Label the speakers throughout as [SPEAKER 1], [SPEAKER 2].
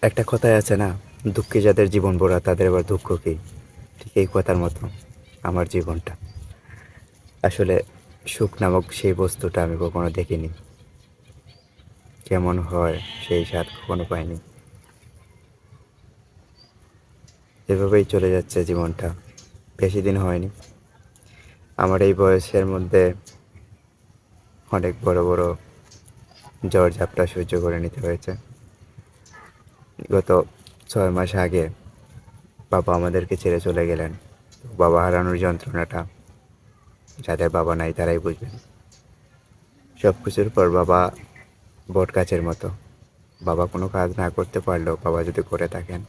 [SPEAKER 1] একটা কথাই আছে না, দুঃখে যাদের জীবন ভরা তাদের আবার দুঃখ কী। ঠিক এই কথার মতো আমার জীবনটা। আসলে সুখ নামক সেই বস্তুটা আমি কখনো দেখিনি, কেমন হয় সেই স্বাদ কখনো পাইনি। এভাবেই চলে যাচ্ছে জীবনটা। বেশি দিন হয়নি আমার এই বয়সের মধ্যে অনেক বড় বড় ঝড় ঝাপটা সহ্য করে নিতে হয়েছে। গত 6 মাস আগে বাবা আমাদেরকে ছেড়ে চলে গেলেন। বাবা হারানোর যন্ত্রণাটা যাদের বাবা নাই তারাই বুঝবেন। সব কিছুর পর বাবা বট গাছের মতো। বাবা কোনো কাজ না করতে পারলেও বাবা যদি করে থাকেন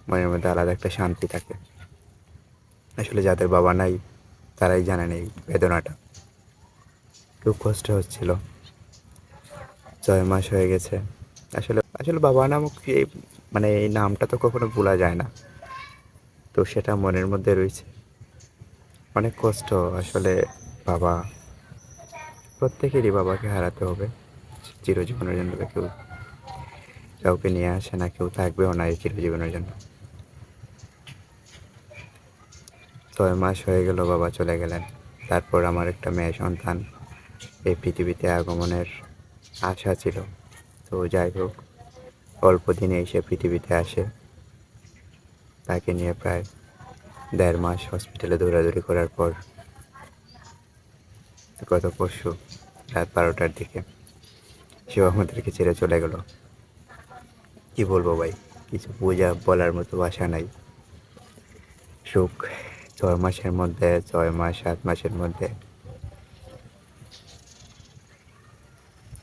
[SPEAKER 1] মনের মধ্যে আলাদা একটা শান্তি থাকে। আসলে যাদের বাবা নাই তারাই জানেন এই বেদনাটা। খুব কষ্ট হচ্ছিল। 6 মাস হয়ে গেছে। আসলে আসলে বাবা নামক এই মানে এই নামটা তো কখনো ভোলা যায় না, তো সেটা মনের মধ্যে রয়েছে। অনেক কষ্ট আসলে। বাবা, প্রত্যেকেরই বাবাকে হারাতে হবে চিরজীবনের জন্য। কেউ কাউকে নিয়ে আসে না, কেউ থাকবেও না এই চিরজীবনের জন্য। 6 মাস হয়ে গেল বাবা চলে গেলেন। তারপর আমার একটা মেয়ে সন্তান এই পৃথিবীতে আগমনের আশা ছিল। তো যাই হোক, অল্প দিনে এসে পৃথিবীতে আসে। তাকে নিয়ে প্রায় 1.5 মাস হসপিটালে দৌড়াদৌড়ি করার পর গত পরশু রাত 12টার দিকে সেও আমাদেরকে ছেড়ে চলে গেল। কি বলবো ভাই, কিছু বলার মতো ভাষা নাই। সুখ 6 মাসের মধ্যে, 6 মাস 7 মাসের মধ্যে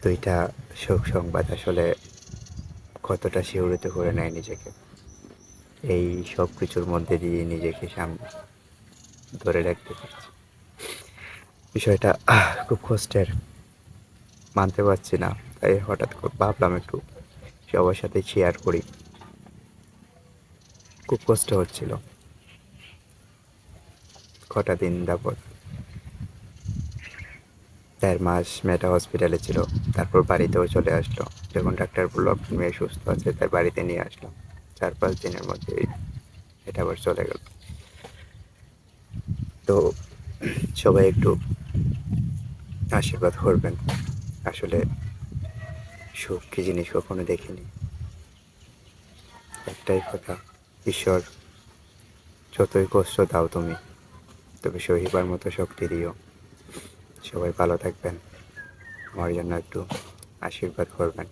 [SPEAKER 1] দুইটা শোক সংবাদ আসলে কতটা শিহরিত করে নেয় নিজেকে। এই সব কিছুর মধ্যে দিয়ে নিজেকে সামনে ধরে রাখতে পারছি। বিষয়টা খুব কষ্টের, মানতে পারছি না। তাই হঠাৎ করে ভাবলাম একটু সবার সাথে শেয়ার করি। খুব কষ্ট হচ্ছিল কটা দিন যাবৎ। 1.5 মাস মেয়েটা হসপিটালে ছিল, তারপর বাড়িতেও চলে আসলো। যখন ডাক্তার বললো আপনার মেয়ে সুস্থ আছে, তাই বাড়িতে নিয়ে আসলাম। 4-5 দিনের মধ্যেই এটা আবার চলে গেল। তো সবাই একটু আশীর্বাদ করবেন। আসলে সুখ কি জিনিস কখনো দেখিনি। একটাই কথা, ঈশ্বর যতই কষ্ট দাও তুমি, তবে সহিবার মতো শক্তি দিও। সবাই ভালো থাকবেন, আমার জন্য একটু আশীর্বাদ করবেন।